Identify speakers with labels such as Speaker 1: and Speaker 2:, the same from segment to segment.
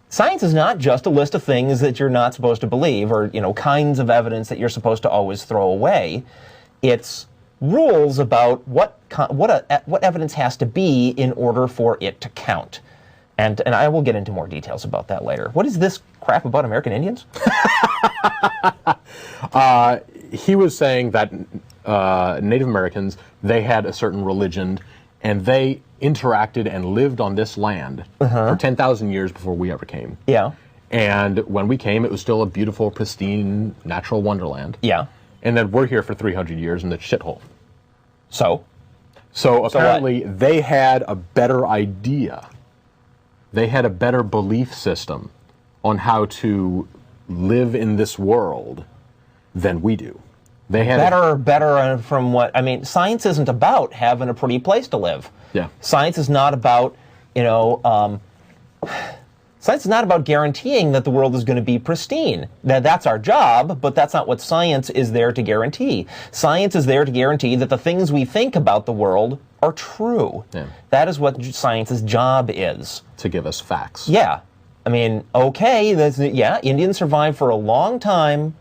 Speaker 1: Science is not just a list of things that you're not supposed to believe, or, kinds of evidence that you're supposed to always throw away. It's rules about what evidence has to be in order for it to count. And I will get into more details about that later. What is this crap about American Indians?
Speaker 2: He was saying that Native Americans, they had a certain religion, and they interacted and lived on this land for 10,000 years before we ever came.
Speaker 1: Yeah.
Speaker 2: And when we came, it was still a beautiful, pristine, natural wonderland.
Speaker 1: Yeah.
Speaker 2: And then we're here for 300 years in the shithole.
Speaker 1: So
Speaker 2: apparently they had a better idea. They had a better belief system on how to live in this world than we do. They had
Speaker 1: better from what, science isn't about having a pretty place to live.
Speaker 2: Yeah.
Speaker 1: Science is not about, science is not about guaranteeing that the world is going to be pristine. Now, that's our job, but that's not what science is there to guarantee. Science is there to guarantee that the things we think about the world are true. Yeah. That is what science's job is.
Speaker 2: To give us facts.
Speaker 1: Yeah. Okay, Indians survived for a long time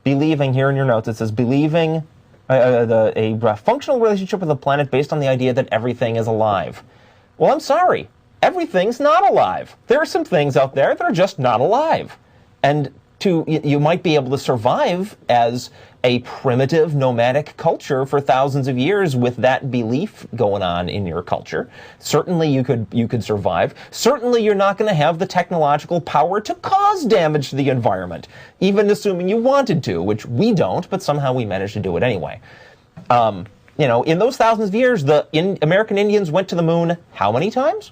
Speaker 1: believing, here in your notes, it says believing a functional relationship with the planet based on the idea that everything is alive. Well, I'm sorry. Everything's not alive. There are some things out there that are just not alive. And you might be able to survive as a primitive nomadic culture for thousands of years with that belief going on in your culture. Certainly you could survive. Certainly you're not going to have the technological power to cause damage to the environment, even assuming you wanted to, which we don't, but somehow we managed to do it anyway. In those thousands of years, the American Indians went to the moon how many times?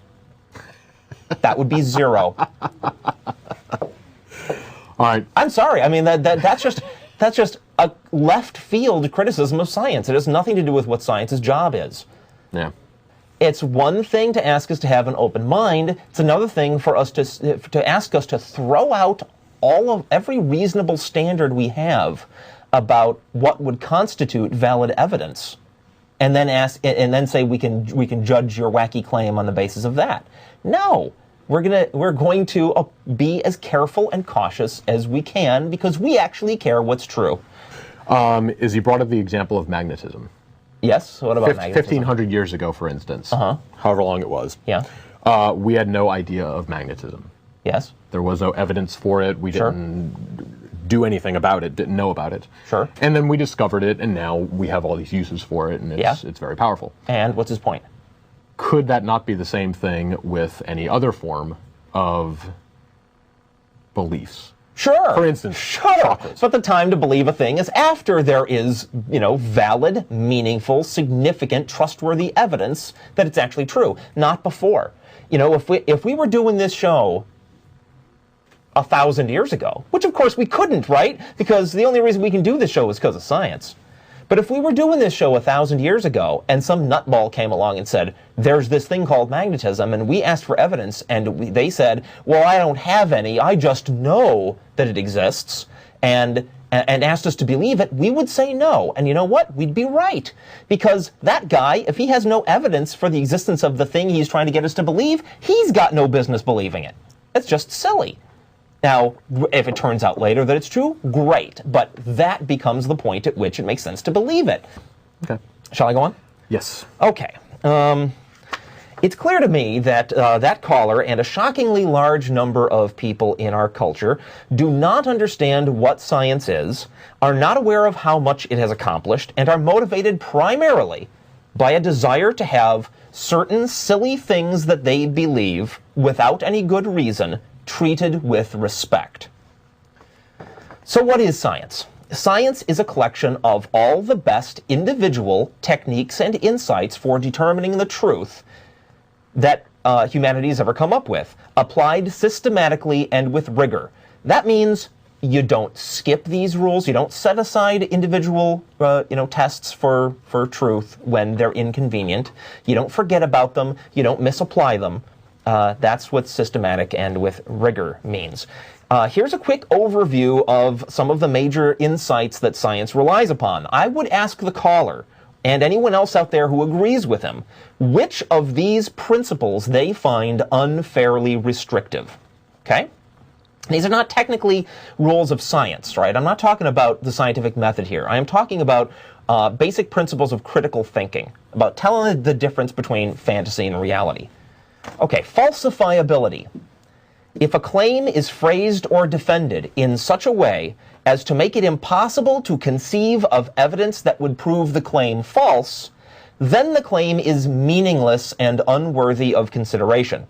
Speaker 1: That would be 0.
Speaker 2: All right.
Speaker 1: I'm sorry. That's just a left field criticism of science. It has nothing to do with what science's job is.
Speaker 2: Yeah.
Speaker 1: It's one thing to ask us to have an open mind. It's another thing for us to ask us to throw out every reasonable standard we have about what would constitute valid evidence, and then say we can judge your wacky claim on the basis of that. No. We're going to be as careful and cautious as we can because we actually care what's true.
Speaker 2: He brought up the example of magnetism.
Speaker 1: Yes. What about magnetism?
Speaker 2: 1,500 years ago, for instance, however long it was.
Speaker 1: Yeah.
Speaker 2: We had no idea of magnetism.
Speaker 1: Yes.
Speaker 2: There was no evidence for it. We didn't do anything about it. Didn't know about it.
Speaker 1: Sure.
Speaker 2: And then we discovered it, and now we have all these uses for it, and it's very powerful.
Speaker 1: And what's his point?
Speaker 2: Could that not be the same thing with any other form of beliefs?
Speaker 1: Sure.
Speaker 2: For instance, chocolates.
Speaker 1: But the time to believe a thing is after there is, valid, meaningful, significant, trustworthy evidence that it's actually true, not before. If we were doing this show 1,000 years ago, which of course we couldn't, right? Because the only reason we can do this show is because of science. But if we were doing this show 1,000 years ago and some nutball came along and said, there's this thing called magnetism, and we asked for evidence, and they said, well, I don't have any, I just know that it exists, and asked us to believe it, we would say no. And you know what? We'd be right. Because that guy, if he has no evidence for the existence of the thing he's trying to get us to believe, he's got no business believing it. It's just silly. Now, if it turns out later that it's true, great. But that becomes the point at which it makes sense to believe it.
Speaker 2: Okay.
Speaker 1: Shall I go on?
Speaker 2: Yes.
Speaker 1: Okay. It's clear to me that that caller and a shockingly large number of people in our culture do not understand what science is, are not aware of how much it has accomplished, and are motivated primarily by a desire to have certain silly things that they believe, without any good reason, treated with respect. So what is science? Science is a collection of all the best individual techniques and insights for determining the truth that humanity has ever come up with, applied systematically and with rigor. That means you don't skip these rules. You don't set aside individual tests for truth when they're inconvenient. You don't forget about them. You don't misapply them. That's what systematic and with rigor means. Here's a quick overview of some of the major insights that science relies upon. I would ask the caller, and anyone else out there who agrees with him, which of these principles they find unfairly restrictive. Okay? These are not technically rules of science, right? I'm not talking about the scientific method here. I am talking about basic principles of critical thinking, about telling the difference between fantasy and reality. Okay, falsifiability. If a claim is phrased or defended in such a way as to make it impossible to conceive of evidence that would prove the claim false, then the claim is meaningless and unworthy of consideration.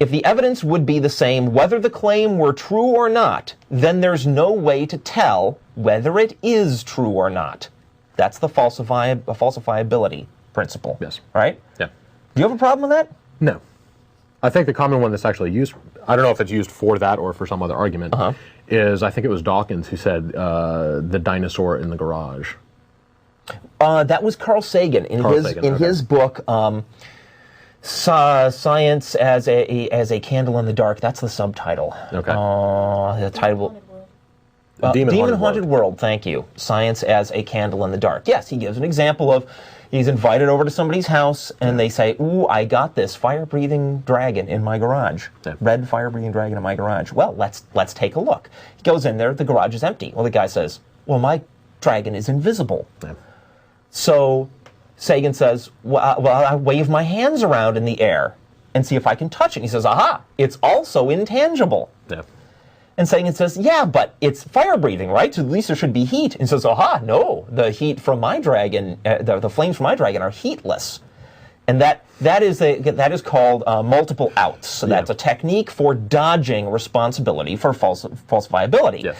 Speaker 1: If the evidence would be the same whether the claim were true or not, then there's no way to tell whether it is true or not. That's the falsifiability principle.
Speaker 2: Yes.
Speaker 1: Right?
Speaker 2: Yeah.
Speaker 1: Do you have a problem with that?
Speaker 2: No. I think the common one that's actually used, I don't know if it's used for that or for some other argument, is I think it was Dawkins who said the dinosaur in the garage.
Speaker 1: That was Carl Sagan in his book, Science as a Candle in the Dark. That's the subtitle.
Speaker 2: Okay.
Speaker 1: The title. Demon Haunted World. Thank you. Science as a Candle in the Dark. Yes, he gives an example of he's invited over to somebody's house and they say, "Ooh, I got this fire-breathing dragon in my garage.
Speaker 2: Yeah.
Speaker 1: Red fire-breathing dragon in my garage. Well, let's take a look." He goes in there. The garage is empty. Well, the guy says, "Well, my dragon is invisible."
Speaker 2: Yeah.
Speaker 1: So Sagan says, well, I wave my hands around in the air and see if I can touch it. And he says, aha, it's also intangible.
Speaker 2: Yeah.
Speaker 1: And Sagan says, yeah, but it's fire-breathing, right? So at least there should be heat. And he says, aha, no, the heat from my dragon, the flames from my dragon are heatless. And that is called multiple outs. So that's a technique for dodging responsibility for falsifiability.
Speaker 2: Yeah.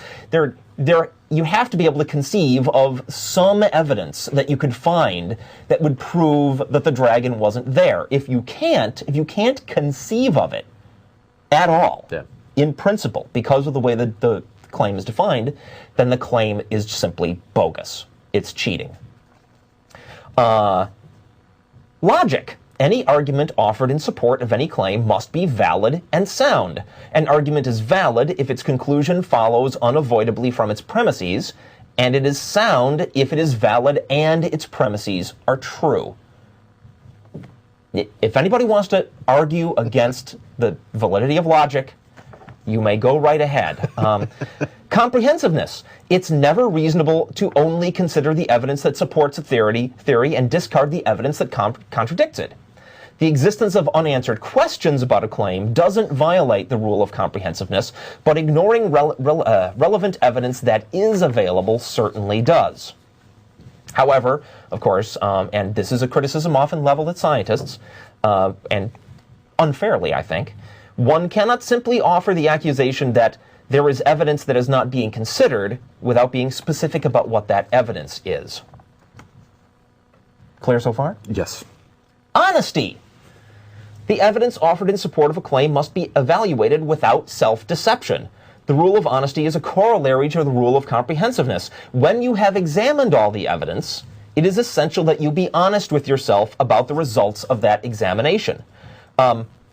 Speaker 1: You have to be able to conceive of some evidence that you could find that would prove that the dragon wasn't there. If you can't conceive of it at all, in principle, because of the way that the claim is defined, then the claim is simply bogus. It's cheating. Logic. Any argument offered in support of any claim must be valid and sound. An argument is valid if its conclusion follows unavoidably from its premises, and it is sound if it is valid and its premises are true. If anybody wants to argue against the validity of logic, you may go right ahead. Comprehensiveness. It's never reasonable to only consider the evidence that supports a theory and discard the evidence that contradicts it. The existence of unanswered questions about a claim doesn't violate the rule of comprehensiveness, but ignoring relevant evidence that is available certainly does. However, of course, and this is a criticism often leveled at scientists, and unfairly, I think, one cannot simply offer the accusation that there is evidence that is not being considered without being specific about what that evidence is. Clear so far?
Speaker 2: Yes.
Speaker 1: Honesty. The evidence offered in support of a claim must be evaluated without self-deception. The rule of honesty is a corollary to the rule of comprehensiveness. When you have examined all the evidence, it is essential that you be honest with yourself about the results of that examination.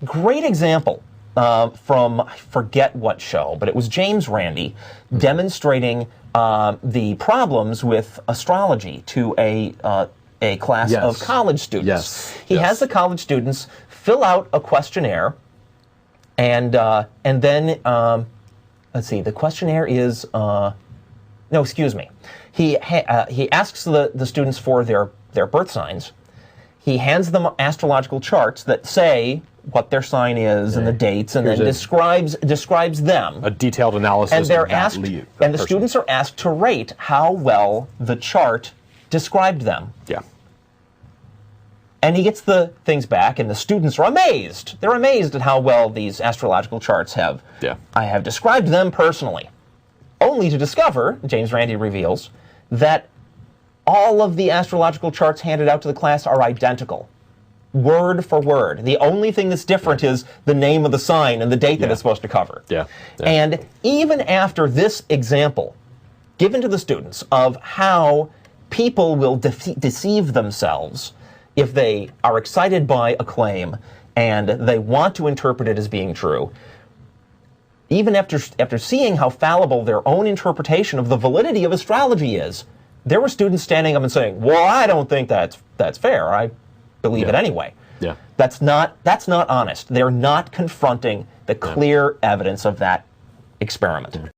Speaker 1: Great example from, I forget what show, but it was James Randi demonstrating the problems with astrology to a class of college students. He has the college students fill out a questionnaire, and then let's see. The questionnaire is no, excuse me. He asks the students for their birth signs. He hands them astrological charts that say what their sign is and the dates, and then describes them.
Speaker 2: A detailed analysis.
Speaker 1: And they're asked, and the students are asked to rate how well the chart described them.
Speaker 2: Yeah.
Speaker 1: And he gets the things back, and the students are amazed. They're amazed at how well these astrological charts have.
Speaker 2: Yeah.
Speaker 1: I have described them personally. Only to discover, James Randi reveals, that all of the astrological charts handed out to the class are identical. Word for word. The only thing that's different is the name of the sign and the date that it's supposed to cover.
Speaker 2: Yeah.
Speaker 1: And even after this example given to the students of how people will deceive themselves if they are excited by a claim and they want to interpret it as being true, even after seeing how fallible their own interpretation of the validity of astrology is, there were students standing up and saying, well, I don't think that's fair. I believe it anyway.
Speaker 2: Yeah.
Speaker 1: That's not honest. They're not confronting the clear evidence of that experiment.